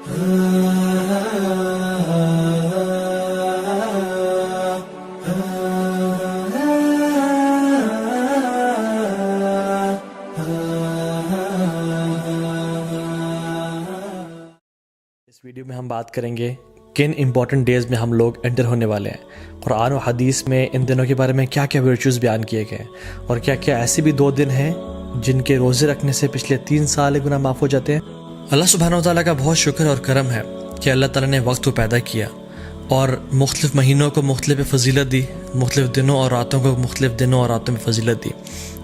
اس video میں ہم بات کریں گے کن امپورٹنٹ ڈیز میں ہم لوگ انٹر ہونے والے ہیں۔ قرآن و حدیث میں ان دنوں کے بارے میں کیا کیا ورچوز بیان کیے گئے ہیں، اور کیا کیا ایسے بھی 2 دن ہیں جن کے روزے رکھنے سے پچھلے 3 سال گناہ معاف ہو جاتے ہیں۔ اللہ سبحانہ و تعالیٰ کا بہت شکر اور کرم ہے کہ اللہ تعالیٰ نے وقت کو پیدا کیا اور مختلف مہینوں کو مختلف فضیلت دی، مختلف دنوں اور راتوں کو مختلف دنوں اور راتوں میں فضیلت دی،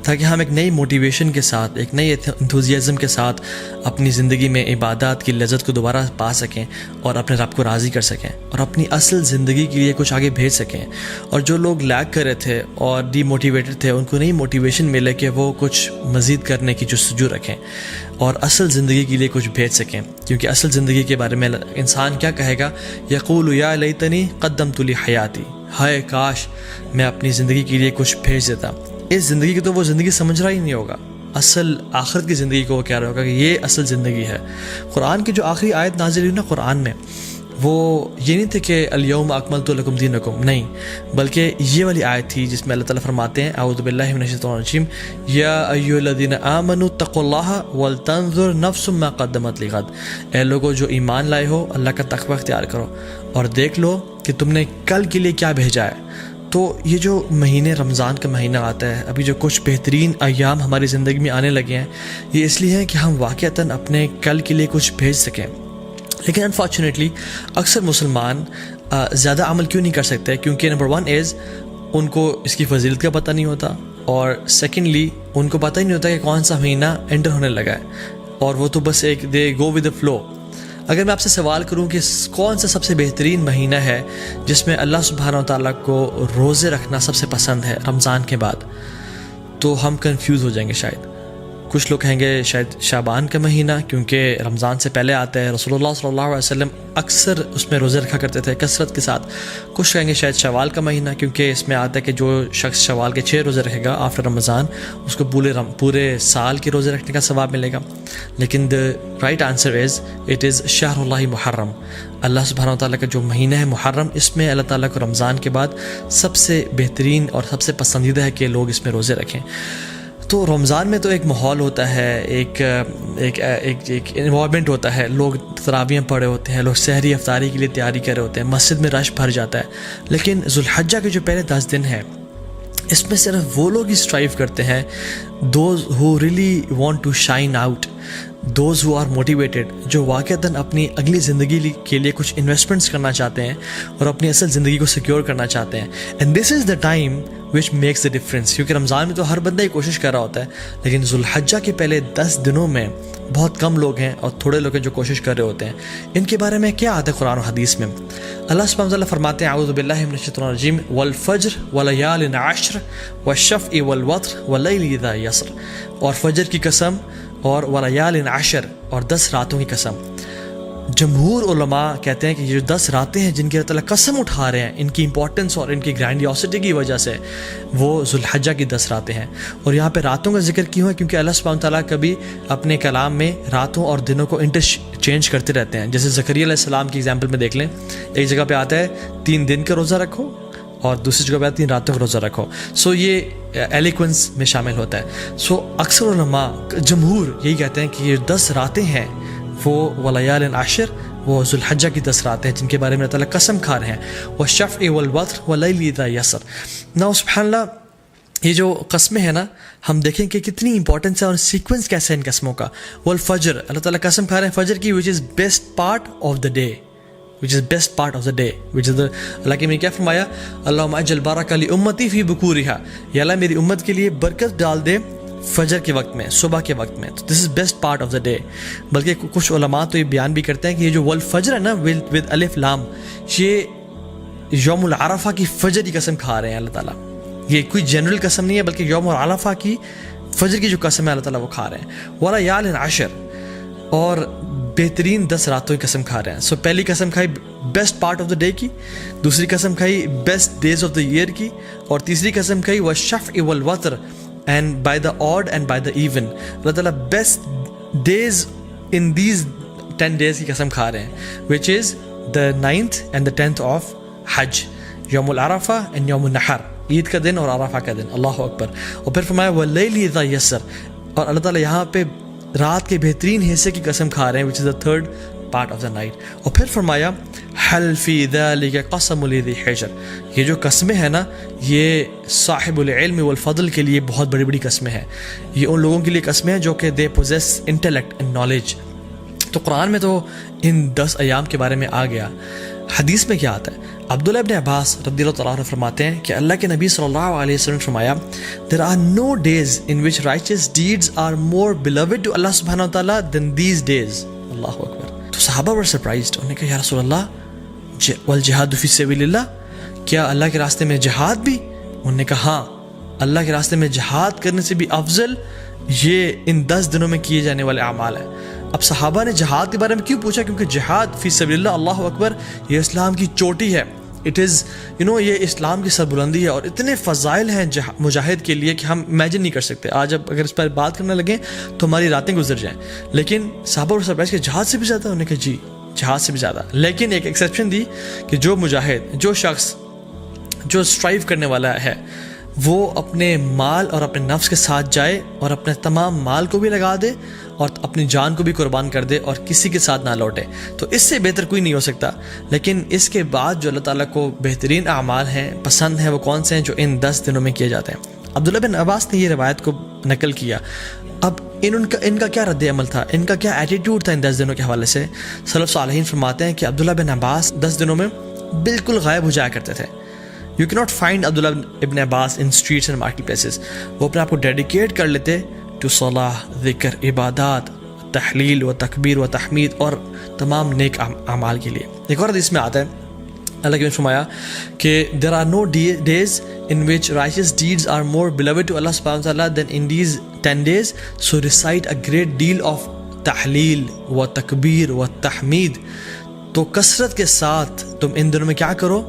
تاکہ ہم ایک نئی موٹیویشن کے ساتھ، ایک نئی انتھوزیازم کے ساتھ اپنی زندگی میں عبادات کی لذت کو دوبارہ پا سکیں اور اپنے رب کو راضی کر سکیں اور اپنی اصل زندگی کے لیے کچھ آگے بھیج سکیں۔ اور جو لوگ لیگ کر رہے تھے اور ڈی موٹیویٹڈ تھے، ان کو نئی موٹیویشن ملے کہ وہ کچھ مزید کرنے کی جستجو رکھیں اور اصل زندگی کے لیے کچھ بھیج سکیں، کیونکہ اصل زندگی کے بارے میں انسان کیا کہے گا؟ یقول یا لیتنی قدمت لی حیاتی، ہائے کاش میں اپنی زندگی کے لیے کچھ بھیج دیتا۔ اس زندگی کی تو وہ زندگی سمجھ رہا ہی نہیں ہوگا، اصل آخرت کی زندگی کو وہ کہہ رہا ہوگا کہ یہ اصل زندگی ہے۔ قرآن کی جو آخری آیت نازل ہوئی نا قرآن میں، وہ یہ نہیں تھے کہ الیوم اکملت لکم دینکم، نہیں، بلکہ یہ والی آیت تھی جس میں اللہ تعالیٰ فرماتے ہیں اعوذ باللہ من الشیطان الرجیم یا ایھا الذین آمنوا اتقوا اللہ ولتنظر نفس ما قدمت لغد، اے لوگو جو ایمان لائے ہو اللہ کا تقوی اختیار کرو اور دیکھ لو کہ تم نے کل کے لیے کیا بھیجا ہے۔ تو یہ جو مہینے رمضان کا مہینہ آتا ہے، ابھی جو کچھ بہترین ایام ہماری زندگی میں آنے لگے ہیں، یہ اس لیے ہے کہ ہم واقعتاً اپنے کل کے لیے کچھ بھیج سکیں۔ لیکن انفارچونیٹلی اکثر مسلمان زیادہ عمل کیوں نہیں کر سکتے؟ کیونکہ نمبر 1 از ان کو اس کی فضیلت کا پتہ نہیں ہوتا، اور سیکنڈلی ان کو پتہ ہی نہیں ہوتا کہ کون سا مہینہ انٹر ہونے لگا ہے، اور وہ تو بس ایک دے گو ود دا فلو۔ اگر میں آپ سے سوال کروں کہ کون سا سب سے بہترین مہینہ ہے جس میں اللہ سبحانہ و تعالیٰ کو روزے رکھنا سب سے پسند ہے رمضان کے بعد، تو ہم کنفیوز ہو جائیں گے شاید۔ کچھ لوگ کہیں گے شاید شعبان کا مہینہ، کیونکہ رمضان سے پہلے آتا ہے، رسول اللہ صلی اللہ علیہ وسلم اکثر اس میں روزے رکھا کرتے تھے کثرت کے ساتھ۔ کچھ کہیں گے شاید شوال کا مہینہ، کیونکہ اس میں آتا ہے کہ جو شخص شوال کے 6 روزے رکھے گا آفٹر رمضان، اس کو پورے سال کے روزے رکھنے کا ثواب ملے گا۔ لیکن the right answer is it is شہر اللہ محرم، اللہ سبحانہ و تعالیٰ کا جو مہینہ ہے محرم، اس میں اللہ تعالیٰ کو رمضان کے بعد سب سے بہترین اور سب سے پسندیدہ ہے کہ لوگ اس میں روزے رکھیں۔ تو رمضان میں تو ایک ماحول ہوتا ہے، ایک انوائرمنٹ ہوتا ہے، لوگ تراویح پڑھے ہوتے ہیں، لوگ سحری افطاری کے لیے تیاری کر رہے ہوتے ہیں، مسجد میں رش بھر جاتا ہے۔ لیکن ذوالحجہ کے جو پہلے 10 دن ہیں، اس میں صرف وہ لوگ ہی اسٹرائیو کرتے ہیں، those who really want to shine out, those who are motivated, جو واقعتاً اپنی اگلی زندگی کے لیے کچھ انویسٹمنٹس کرنا چاہتے ہیں اور اپنی اصل زندگی کو سیکیور کرنا چاہتے ہیں۔ And this is the time which makes the difference, کیونکہ رمضان میں تو ہر بندہ ہی کوشش کر رہا ہوتا ہے، لیکن ذوالحجہ کے پہلے 10 دنوں میں بہت کم لوگ ہیں اور تھوڑے لوگ ہیں جو کوشش کر رہے ہوتے ہیں۔ ان کے بارے میں کیا آتا ہے قرآن و حدیث میں؟ اللہ سبحانہ وتعالیٰ فرماتے ہیں اعوذ باللہ من الشیطان الرجیم والفجر ولیال عشر والشفع والوتر واللیل اذا یسر، اور فجر کی قسم اور ولیال عشر، اور 10 راتوں کی قسم۔ جمہور علماء کہتے ہیں کہ یہ جو 10 راتیں ہیں جن کی اللہ تعالیٰ قسم اٹھا رہے ہیں، ان کی امپورٹنس اور ان کی گرینڈیوسٹی کی وجہ سے وہ ذوالحجہ کی 10 راتیں ہیں۔ اور یہاں پہ راتوں کا ذکر کیوں ہے؟ کیونکہ اللہ سبحانہ تعالیٰ کبھی اپنے کلام میں راتوں اور دنوں کو انٹرچینج کرتے رہتے ہیں۔ جیسے زکریا علیہ السلام کی ایگزامپل میں دیکھ لیں، ایک جگہ پہ آتا ہے 3 دن کا روزہ رکھو، اور دوسری جگہ پہ 3 راتوں کا روزہ رکھو۔ سو یہ ایلیکوینس میں شامل ہوتا ہے۔ سو اکثر علماء جمہور یہی کہتے ہیں کہ یہ 10 راتیں ہیں وہ ولیال عشر، وہ ذوالحجہ کی 10 راتیں ہیں جن کے بارے میں اللہ تعالیٰ قسم کھا رہے ہیں، والشفع والوتر واللیل اذا یسر۔ نا سبحان اللہ، یہ جو قسمیں ہیں نا، ہم دیکھیں کہ کتنی امپورٹنس ہے اور سیکوینس کیسے ہے ان قسموں کا۔ والفجر، اللہ تعالیٰ قسم کھا رہے ہیں فجر کی، which is best part of the day، اللہ کے میں کیا فرمایا؟ اللہم اجعل بارک لامتی فی بکورہا، یا اللہ میری امت کے لیے برکت ڈال دے فجر کے وقت میں، صبح کے وقت میں۔ تو this is best part of the day. بلکہ کچھ علماء تو یہ بیان بھی کرتے ہیں کہ یہ جو والفجر ہے نا ود الف لام، یہ یوم العرفہ کی فجر کی قسم کھا رہے ہیں اللہ تعالیٰ۔ یہ کوئی جنرل قسم نہیں ہے، بلکہ یوم العرفہ کی فجر کی جو قسم ہے اللہ تعالیٰ وہ کھا رہے ہیں۔ ولیال عشر، اور بہترین 10 راتوں کی قسم کھا رہے ہیں۔ سو پہلی قسم کھائی best part of the day کی، دوسری قسم کھائی best days of the year کی، اور تیسری قسم کھائی والشفع والوتر، and by the odd and by the even۔ اللہ تعالیٰ best days in these 10 days کی قسم کھا رہے ہیں, which is the 9th and the 10th of حج, یوم العرفہ and یوم النحر, عید کا دن اور عرفہ کا دن. اللہ اکبر. اور پھر فرمایا وَاللَّيْلِ اِذَا يَسَّرَ, اور اللہ تعالیٰ یہاں پہ رات کے بہترین حصے کی قسم کھا رہے ہیں, which is the 3rd part of the night. اور پھر فرمایا حل فی ذلک قسم لذی حجر, یہ جو قسمیں ہیں نا یہ صاحب العلم والفضل کے لیے بہت بڑی بڑی قسمیں ہیں. یہ ان لوگوں کے لیے قسمیں ہیں جو کہ they possess intellect and knowledge. تو قرآن میں تو ان 10 ایام کے بارے میں آ گیا. حدیث میں کیا آتا ہے؟ عبداللہ ابن عباس رضی اللہ تعالیٰ عنہ فرماتے ہیں کہ اللہ کے نبی صلی اللہ علیہ وسلم نے فرمایا there are no days in which righteous deeds are more beloved to Allah subhanahu wa ta'ala than these days. اللہ اکبر. تو صحابہ were surprised. انہوں نے کہا یا رسول اللہ والجہاد فی سبیل اللہ, کیا اللہ کے راستے میں جہاد بھی؟ انہوں نے کہا ہاں, اللہ کے راستے میں جہاد کرنے سے بھی افضل یہ ان 10 دنوں میں کیے جانے والے اعمال ہیں. اب صحابہ نے جہاد کے بارے میں کیوں پوچھا؟ کیونکہ جہاد فی سبیل اللہ, اللہ اکبر, یہ اسلام کی چوٹی ہے. اٹ از یہ اسلام کی سربلندی ہے, اور اتنے فضائل ہیں مجاہد کے لیے کہ ہم امیجن نہیں کر سکتے. آج اب اگر اس پر بات کرنے لگیں تو ہماری راتیں گزر جائیں. لیکن صحابہ اور سرپرائز کہ جہاد سے بھی زیادہ؟ انہوں نے کہا جی جہاد سے بھی زیادہ. لیکن ایک ایکسیپشن دی کہ جو مجاہد, جو شخص جو اسٹرائیو کرنے والا ہے, وہ اپنے مال اور اپنے نفس کے ساتھ جائے اور اپنے تمام مال کو بھی لگا دے اور اپنی جان کو بھی قربان کر دے اور کسی کے ساتھ نہ لوٹے, تو اس سے بہتر کوئی نہیں ہو سکتا. لیکن اس کے بعد جو اللہ تعالیٰ کو بہترین اعمال ہیں, پسند ہیں, وہ کون سے ہیں؟ جو ان 10 دنوں میں کیے جاتے ہیں. عبداللہ بن عباس نے یہ روایت کو نقل کیا. اب ان کا کیا رد عمل تھا, ان کا کیا ایٹیٹیوڈ تھا ان 10 دنوں کے حوالے سے؟ سلف صالحین فرماتے ہیں کہ عبداللہ بن عباس 10 دنوں میں بالکل غائب ہو جایا کرتے تھے. You cannot find عبداللہ ابن عباس in streets and market places. وہ اپنے آپ کو ڈیڈیکیٹ کر لیتے to صلاح, ذکر, عبادات, تحلیل و تکبیر و تحمید اور تمام نیک اعمال کے لیے. ایک اور حدیث میں آتا ہے اللہ کے فرمایا کہ there are no days in which righteous deeds are more beloved to Allah subhanahu wa ta'ala than in these 10 days, so recite a great deal of تحلیل و تکبیر و تحمید. تو کثرت کے ساتھ تم ان دنوں میں کیا کرو؟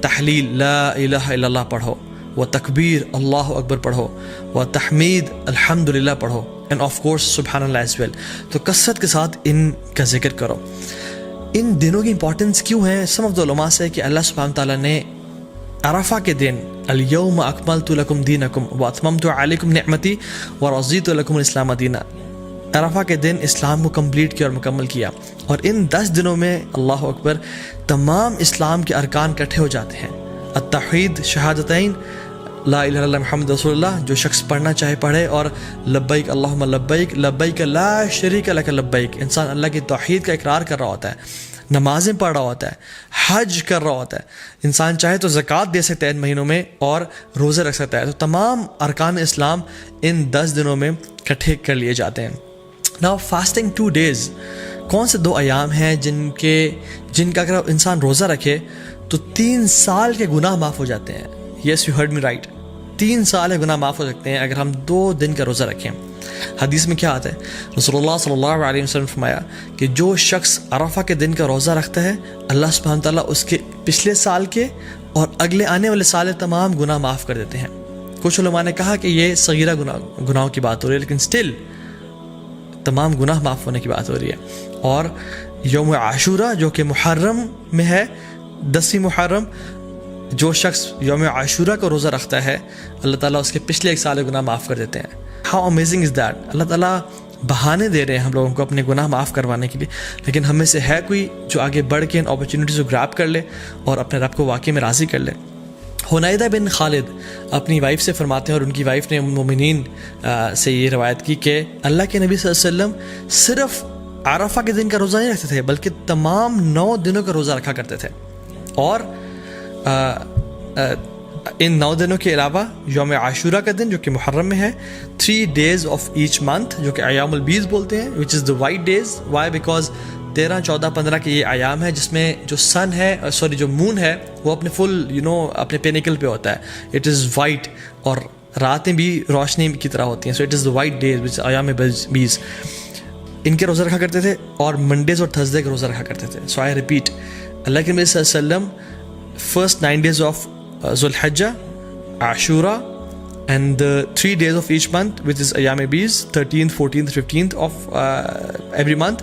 تحلیل لا الہ الا اللہ پڑھو, و تکبیر اللہ اکبر پڑھو, و تحمید الحمدللہ پڑھو, اینڈ آف کورس سبحان اللہ ایز ویل. تو کثرت کے ساتھ ان کا ذکر کرو. ان دنوں کی امپورٹنس کیوں ہے؟ سم آف دا علماء سے کہ اللہ سبحانہ تعالیٰ نے عرفہ کے دن الیوم اکملت لکم دینکم واتممت علیکم نعمتی ورضیت لکم الاسلام دینا, عرفہ کے دن اسلام کو کمپلیٹ کیا اور مکمل کیا. اور ان 10 دنوں میں اللہ اکبر تمام اسلام کے ارکان اکٹھے ہو جاتے ہیں. التوحید, شہادتین, لا الہ الا اللہ محمد رسول اللہ, جو شخص پڑھنا چاہے پڑھے, اور لبیک اللہم لبیک لبیک لا شریک لک لبیک. انسان اللہ کی توحید کا اقرار کر رہا ہوتا ہے, نمازیں پڑھ رہا ہوتا ہے, حج کر رہا ہوتا ہے. انسان چاہے تو زکوٰۃ دے سکتا ہے ان مہینوں میں اور روزے رکھ سکتا ہے. تو تمام ارکان اسلام ان 10 دنوں میں اکٹھے کر لیے جاتے ہیں. Now fasting 2 days, کون سے 2 ایام ہیں جن کا اگر انسان روزہ رکھے تو 3 سال کے گناہ معاف ہو جاتے ہیں. Yes, you heard me right. 3 سال کے گناہ معاف ہو سکتے ہیں اگر ہم 2 دن کا روزہ رکھیں. حدیث میں کیا آتا ہے؟ رسول اللہ صلی اللہ علیہ وسلم نے فرمایا کہ جو شخص عرفہ کے دن کا روزہ رکھتا ہے, اللہ سبحانہ تعالیٰ اس کے پچھلے سال کے اور اگلے آنے والے سال کے تمام گناہ معاف کر دیتے ہیں. کچھ علماء نے کہا کہ یہ صغیرہ گناہوں کی بات ہو رہی ہے, لیکن سٹل تمام گناہ معاف ہونے کی بات ہو رہی ہے. اور یوم عاشورہ جو کہ محرم میں ہے, 10 محرم, جو شخص یوم عاشورہ کو روزہ رکھتا ہے اللہ تعالیٰ اس کے پچھلے 1 سال کے گناہ معاف کر دیتے ہیں. How amazing is that. اللہ تعالیٰ بہانے دے رہے ہیں ہم لوگوں کو اپنے گناہ معاف کروانے کے لیے, لیکن ہم میں سے ہے کوئی جو آگے بڑھ کے ان اپرچونیٹیز کو گراب کر لے اور اپنے رب کو واقعی میں راضی کر لے. حنیدہ بن خالد اپنی وائف سے فرماتے ہیں, اور ان کی وائف نے مومنین سے یہ روایت کی کہ اللہ کے نبی صلی اللہ علیہ وسلم صرف عرفہ کے دن کا روزہ نہیں رکھتے تھے بلکہ تمام 9 دنوں کا روزہ رکھا کرتے تھے. اور ان 9 دنوں کے علاوہ یوم عاشورہ کا دن جو کہ محرم میں ہے, 3 days of each month جو کہ ایام البیض بولتے ہیں, which is the white days. Why? Because 13, 14, 15 کے یہ ایام ہے جس میں جو سن ہے جو مون ہے وہ اپنے فل اپنے پینیکل پہ ہوتا ہے. اٹ از وائٹ اور راتیں بھی روشنی کی طرح ہوتی ہیں. So it is the white days which ایام بیز. ان کے روزہ رکھا کرتے تھے اور منڈیز اور تھرسڈے کے روزہ رکھا کرتے تھے. سو آئی ریپیٹ, اللہ کے نبی صلی اللہ علیہ وسلم first 9 days of Dhul Hijjah, Ashura, and the 3 days of each month, which is Ayyam Bees, 13th, 14th, 15th of every month,